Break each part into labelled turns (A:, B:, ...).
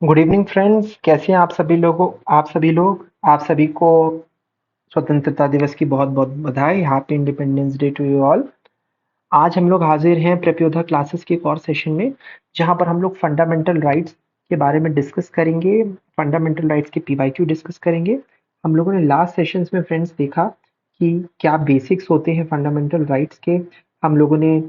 A: Good evening friends, कैसे हैं आप सभी को स्वतंत्रता दिवस की बहुत बहुत बधाई। Happy independence day to you all. आज हम लोग हाजिर हैं प्रत्योधा क्लासेस के एक और सेशन में, जहां पर हम लोग फंडामेंटल राइट्स के बारे में डिस्कस करेंगे। फंडामेंटल राइट्स के पीवाईक्यू डिस्कस करेंगे। हम लोगों ने लास्ट सेशंस में फ्रेंड्स देखा कि क्या बेसिक्स होते हैं फंडामेंटल राइट्स के। हम लोगों ने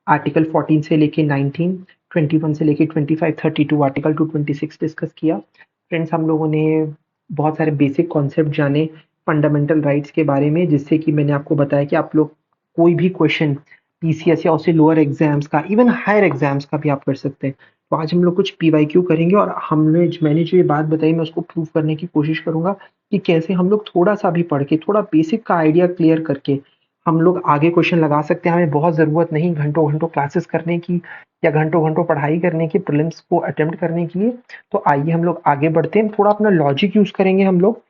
A: आर्टिकल 14 से लेके 19, 21 से लेके 25, 32, आर्टिकल 226 डिस्कस किया। फ्रेंड्स, हम लोगों ने बहुत सारे बेसिक कॉन्सेप्ट जाने फंडामेंटल राइट्स के बारे में, जिससे कि मैंने आपको बताया कि आप लोग कोई भी क्वेश्चन पीसीएस या उससे लोअर एग्जाम्स का, इवन हायर एग्जाम्स का भी आप कर सकते हैं। तो आज हम लोग कुछ पीवाईक्यू करेंगे और मैंने जो ये बात बताई मैं उसको प्रूव करने की कोशिश करूंगा कि कैसे हम लोग थोड़ा सा भी पढ़ के, थोड़ा बेसिक का आइडिया क्लियर करके हम लोग आगे क्वेश्चन लगा सकते हैं। हमें बहुत ज़रूरत नहीं घंटों घंटों क्लासेस करने की या घंटों घंटों पढ़ाई करने की प्रीलिम्स को अटेम्प्ट करने के लिए। तो आइए हम लोग आगे बढ़ते हैं, थोड़ा अपना लॉजिक यूज़ करेंगे हम लोग।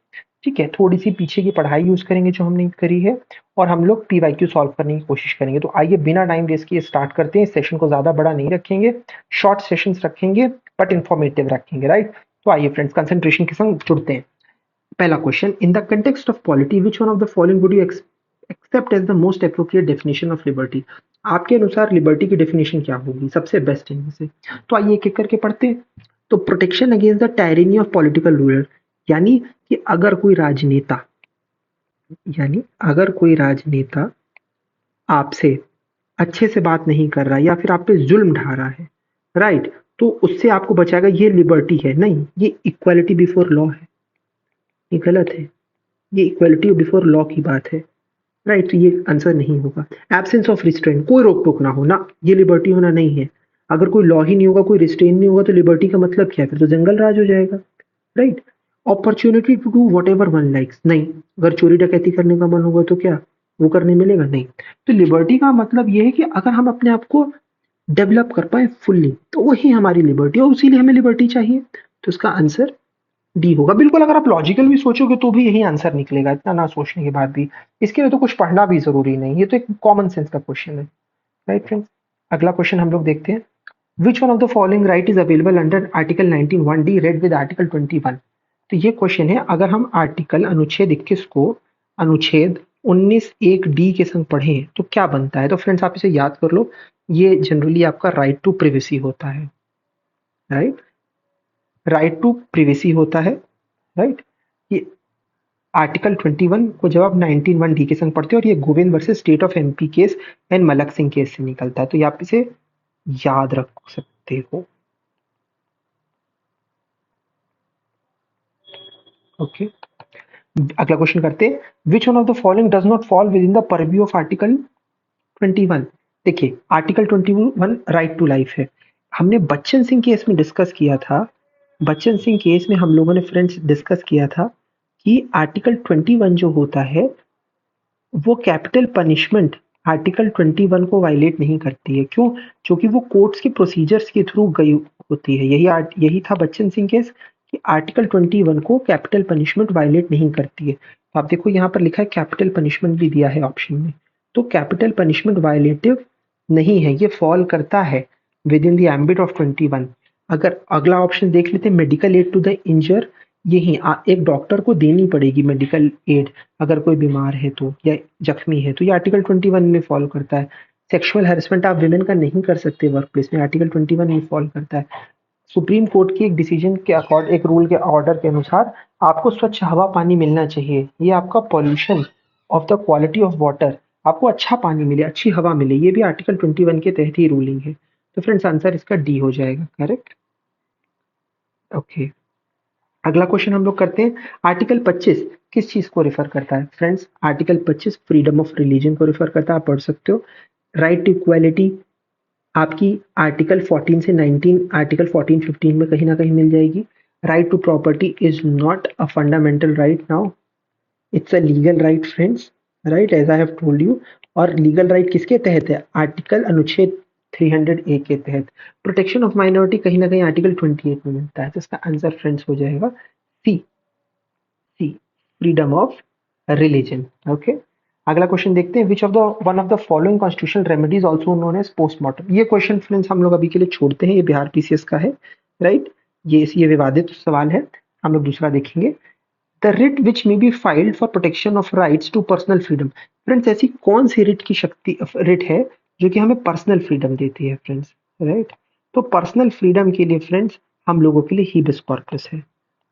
A: ठीक है, थोड़ी सी पीछे की पढ़ाई यूज़ करेंगे जो हमने करी है, और हम लोग पीवाईक्यू सॉल्व करने की कोशिश करेंगे। तो आइए बिना टाइम वेस्ट किए स्टार्ट करते हैं। इस सेशन को ज़्यादा बड़ा नहीं रखेंगे, शॉर्ट सेशंस रखेंगे, बट इन्फॉर्मेटिव रखेंगे, राइट। तो आइए फ्रेंड्स, कंसंट्रेशन के संग जुड़ते हैं। पहला question, in the context of polity which one of the following would you accept as the most appropriate definition of liberty. आपके अनुसार लिबर्टी की डेफिनेशन क्या होगी सबसे बेस्ट इनमें से। तो आइए एक एक करके पढ़ते हैं। तो protection against the टायरेनी of political ruler, यानी कि अगर कोई राजनेता आपसे अच्छे से बात नहीं कर रहा या फिर आप पे जुल्म ढा रहा है, राइट, तो उससे आपको बचाएगा। ये लिबर्टी है नहीं, ये इक्वालिटी बिफोर लॉ है। ये गलत है, ये इक्वालिटी बिफोर लॉ की बात है, राइट। तो ये आंसर नहीं होगा। एब्सेंस ऑफ रिस्ट्रेंट, कोई रोक टोक ना हो ना, ये लिबर्टी होना नहीं है। अगर कोई लॉ ही नहीं होगा, कोई रिस्ट्रेन नहीं होगा, तो लिबर्टी का मतलब क्या है? फिर तो जंगल राज हो जाएगा, right. Opportunity to do whatever one likes, नहीं। अगर चोरी डकैती करने का मन होगा तो क्या वो करने मिलेगा? नहीं। तो लिबर्टी का मतलब ये है कि अगर हम अपने आप को डेवलप कर पाए फुल्ली, तो वही हमारी लिबर्टी है, और इसीलिए हमें लिबर्टी चाहिए। तो इसका आंसर डी होगा। बिल्कुल, अगर आप लॉजिकल भी सोचोगे तो भी यही आंसर निकलेगा, इतना ना सोचने के बाद भी। इसके लिए तो कुछ पढ़ना भी जरूरी नहीं, ये तो एक कॉमन सेंस का क्वेश्चन है, राइट फ्रेंड्स। अगला क्वेश्चन हम लोग देखते हैं। विच one of the following right is available under article 19(1)(d) read with article 21। तो ये क्वेश्चन है, अगर हम आर्टिकल अनुच्छेद 21 को अनुच्छेद 19(1)(d) के संग पढ़ें तो क्या बनता है। तो फ्रेंड्स, आप इसे याद कर लो। ये जनरली आपका राइट टू प्रिवेसी होता है, राइट। राइट टू प्रिवेसी होता है, राइट। ये आर्टिकल 21 को जब आप 19(1)(d) के संग पढ़ते हो, और ये Govind versus state of MP case and Malak Singh case से निकलता है। तो ये आप इसे याद रख सकते हो, ओके। अगला क्वेश्चन करते हैं। विच one of the following does not fall with in the purview of article 21। देखिए, आर्टिकल 21 राइट टू लाइफ है। हमने बच्चन सिंह केस में डिस्कस किया था। बच्चन सिंह केस में हम लोगों ने फ्रेंड्स डिस्कस किया था कि आर्टिकल 21 जो होता है वो कैपिटल पनिशमेंट आर्टिकल 21 को वायलेट नहीं करती है। क्यों? क्योंकि वो कोर्ट्स के प्रोसीजर्स के थ्रू गई होती है। यही था बच्चन सिंह केस कि आर्टिकल 21 को कैपिटल पनिशमेंट वायलेट नहीं करती है। तो आप देखो यहाँ पर लिखा है कैपिटल पनिशमेंट भी दिया है ऑप्शन में। तो कैपिटल पनिशमेंट वायलेटिव नहीं है, ये फॉल करता है with in the ambit of 21। अगर अगला ऑप्शन देख लेते हैं, मेडिकल एड टू द इंजर, यही एक डॉक्टर को देनी पड़ेगी मेडिकल एड अगर कोई बीमार है तो, या जख्मी है तो, ये आर्टिकल 21 में फॉलो करता है। सेक्सुअल हैरेसमेंट आप विमेन का नहीं कर सकते वर्क प्लेस में, आर्टिकल 21 में फॉलो करता है। सुप्रीम कोर्ट की एक डिसीजन के अकॉर्ड, एक रूल के ऑर्डर के अनुसार आपको स्वच्छ हवा पानी मिलना चाहिए। ये आपका pollution of the quality of water, आपको अच्छा पानी मिले, अच्छी हवा मिले, ये भी आर्टिकल 21 के तहत ही रूलिंग है। तो फ्रेंड्स, आंसर इसका डी हो जाएगा, करेक्ट, ओके। अगला क्वेश्चन हम लोग करते हैं। आर्टिकल 25 किस चीज को रेफर करता है। Friends, article 25 freedom of religion को रेफर करता है, आप पढ़ सकते हो। राइट टू इक्वालिटी आपकी आर्टिकल 14 से 19, आर्टिकल 14-15 में कहीं ना कहीं मिल जाएगी। Right to property is not a fundamental right now, it's a legal right friends, right, as I have told you. और लीगल राइट किसके तहत है? आर्टिकल अनुच्छेद 300A के तहत। प्रोटेक्शन ऑफ माइनॉरिटी कहीं ना कहीं आर्टिकल 28 में मिलता है। तो इसका आंसर फ्रेंड्स हो जाएगा C, C, freedom of religion, okay. अगला क्वेश्चन देखते हैं। Which of the one of the following constitutional remedies also known as postmortem. ये क्वेश्चन फ्रेंड्स हम लोग अभी के लिए छोड़ते हैं, ये बिहार पीसीएस का है, राइट। ये विवादित सवाल है, हम लोग दूसरा देखेंगे। The writ which may be filed for protection of rights to personal freedom. Friends ऐसी कौन सी रिट है जो कि हमें पर्सनल फ्रीडम देती है फ्रेंड्स, राइट? तो पर्सनल फ्रीडम के लिए फ्रेंड्स हम लोगों के लिए हीबस कॉर्पस है।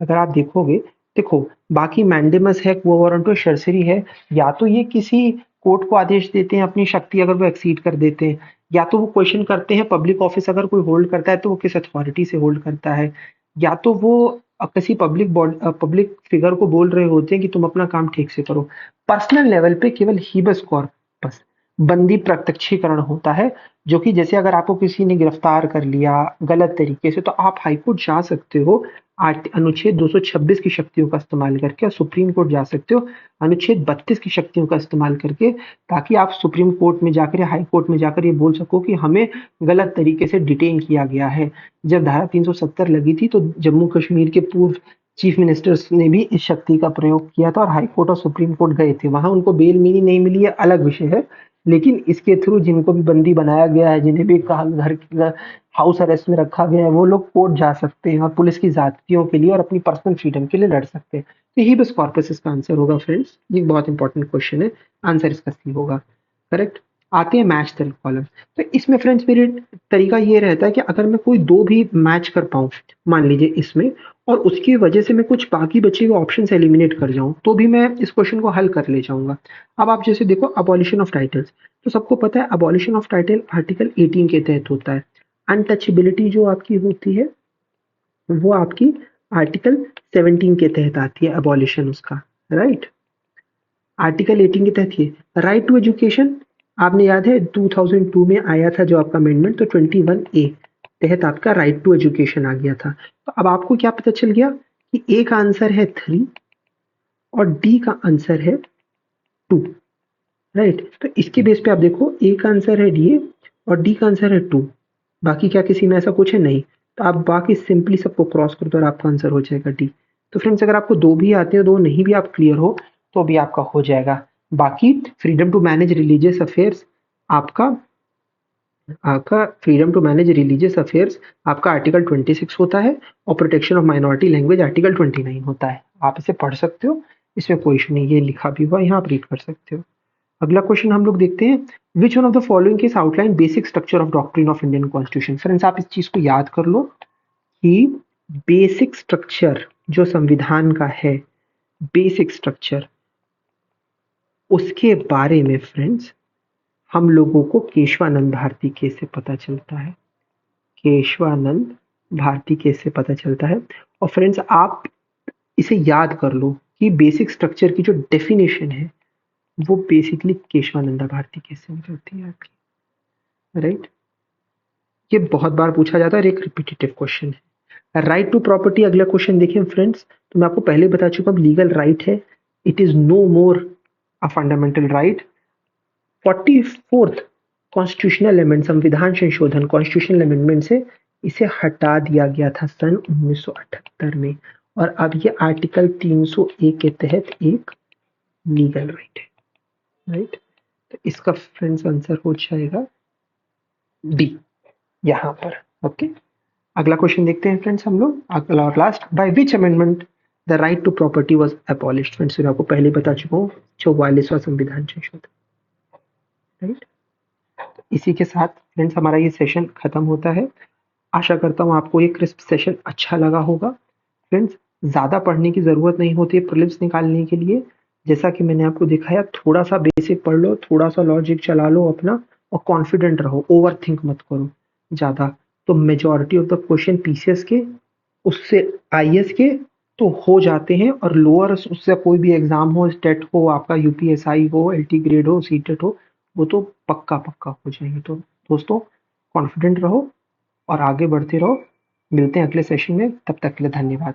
A: अगर आप देखोगे, देखो बाकी मैंडेमस है, क्वो वारंटो, सर्सरी है, या तो ये किसी कोर्ट को आदेश देते हैं अपनी शक्ति अगर वो एक्सीड कर देते हैं, या तो वो क्वेश्चन करते हैं पब्लिक ऑफिस अगर कोई होल्ड करता है तो वो किस अथॉरिटी से होल्ड करता है, या तो वो किसी पब्लिक फिगर को बोल रहे होते हैं कि तुम अपना काम ठीक से करो। पर्सनल लेवल पे केवल हीबस कॉर्पस, बंदी प्रत्यक्षीकरण होता है, जो कि जैसे अगर आपको किसी ने गिरफ्तार कर लिया गलत तरीके से तो आप हाईकोर्ट जा सकते हो अनुच्छेद 226 की शक्तियों का इस्तेमाल करके, और सुप्रीम कोर्ट जा सकते हो अनुच्छेद 32 की शक्तियों का इस्तेमाल करके, ताकि आप सुप्रीम कोर्ट में जाकर या हाई कोर्ट में जाकर ये बोल सको कि हमें गलत तरीके से डिटेन किया गया है। जब धारा 370 लगी थी तो जम्मू कश्मीर के पूर्व चीफ मिनिस्टर्स ने भी इस शक्ति का प्रयोग किया था और हाई कोर्ट और सुप्रीम कोर्ट गए थे, वहां उनको बेल मिली नहीं मिली है अलग विषय है, लेकिन इसके थ्रू जिनको भी बंदी बनाया गया है, जिन्हें भी घर हाउस अरेस्ट में रखा गया है, वो लोग कोर्ट जा सकते हैं और पुलिस की ज्यादतियों के लिए और अपनी पर्सनल फ्रीडम के लिए लड़ सकते हैं। तो ही बस कॉर्पस इसका आंसर होगा फ्रेंड्स, ये बहुत इंपॉर्टेंट क्वेश्चन है, आंसर इसका सी होगा, करेक्ट। आते हैं मैच द कॉलम। तो इसमें फ्रेंड्स मेरे तरीका ये रहता है कि अगर मैं कोई दो भी मैच कर पाऊं, मान लीजिए इसमें, और उसकी वजह से मैं कुछ बाकी बचे हुए ऑप्शन से एलिमिनेट कर जाऊं, तो भी मैं इस क्वेश्चन को हल कर ले जाऊंगा। अब आप जैसे देखो अबॉलिशन ऑफ टाइटल्स, तो सबको पता है अबॉलिशन ऑफ टाइटल आर्टिकल 18 के तहत होता है। अनटचेबिलिटी जो आपकी होती है वो आपकी आर्टिकल 17 के तहत आती है, अबॉलिशन उसका, राइट। आर्टिकल 18 के तहत ये राइट टू एजुकेशन, आपने याद है 2002 में आया था जो आपका अमेंडमेंट, तो 21A तहत आपका राइट टू एजुकेशन आ गया था। तो अब आपको क्या पता चल गया कि ए का आंसर है 3 और डी का आंसर है 2, राइट। तो इसके बेस पे आप देखो ए का आंसर है डी और डी का आंसर है 2, बाकी क्या किसी में ऐसा कुछ है? नहीं। तो आप बाकी सिंपली सबको क्रॉस कर दो और आपका आंसर हो जाएगा डी। तो फ्रेंड्स अगर आपको दो भी आते हैं, दो नहीं भी आप क्लियर हो, तो भी आपका हो जाएगा। बाकी freedom to manage religious affairs, आपका आपका freedom to manage religious affairs आपका आर्टिकल 26 होता है, और protection of minority language article 29 होता है। आप इसे पढ़ सकते हो, इसमें कोई इशू नहीं, ये लिखा भी हुआ यहाँ आप रीड कर सकते हो। अगला क्वेश्चन हम लोग देखते हैं, विच one of the following case outline basic structure of doctrine of Indian constitution. Friends आप इस चीज को याद कर लो कि बेसिक स्ट्रक्चर जो संविधान का है, बेसिक स्ट्रक्चर, उसके बारे में फ्रेंड्स हम लोगों को केशवानंद भारती केस से पता चलता है, केशवानंद भारती केस से पता चलता है। और फ्रेंड्स आप इसे याद कर लो कि बेसिक स्ट्रक्चर की जो डेफिनेशन है वो बेसिकली केशवानंदा भारती केस से निकलती है आपकी, राइट। ये बहुत बार पूछा जाता है और एक रिपीटेटिव क्वेश्चन है। राइट टू प्रॉपर्टी, अगला क्वेश्चन देखिए फ्रेंड्स, तो मैं आपको पहले बता चुका हूं लीगल राइट है, it is no more a fundamental right. 44th constitutional amendment, संविधान संशोधन कॉन्स्टिट्यूशनल अमेंडमेंट से इसे हटा दिया गया था सन 1978 में, और अब ये आर्टिकल 301 के तहत एक लीगल राइट है, राइट। तो इसका फ्रेंड्स आंसर हो जाएगा डी यहाँ पर, ओके। अगला क्वेश्चन देखते हैं फ्रेंड्स हम लोग, अगला और last, by which amendment the right to property was abolished. Friends मैं आपको पहले बता चुका हूँ 44वां संविधान संशोधन, राइट। इसी के साथ फ्रेंड्स हमारा ये सेशन खत्म होता है। आशा करता हूँ आपको ये क्रिस्प सेशन अच्छा लगा होगा। फ्रेंड्स ज़्यादा पढ़ने की ज़रूरत नहीं होती है प्रीलिम्स निकालने के लिए, जैसा कि मैंने आपको दिखाया, थोड़ा सा बेसिक पढ़ लो, थोड़ा सा लॉजिक चला लो अपना, और कॉन्फिडेंट रहो, ओवर थिंक मत करो ज़्यादा। तो majority of the question PCS के, उससे आईएएस के तो हो जाते हैं, और लोअर उससे कोई भी एग्जाम हो, स्टेट हो, आपका यूपीएसआई हो, एलटी ग्रेड हो, सीटेट हो, वो तो पक्का पक्का हो जाएंगे। तो दोस्तों कॉन्फिडेंट रहो और आगे बढ़ते रहो। मिलते हैं अगले सेशन में, तब तक के लिए धन्यवाद।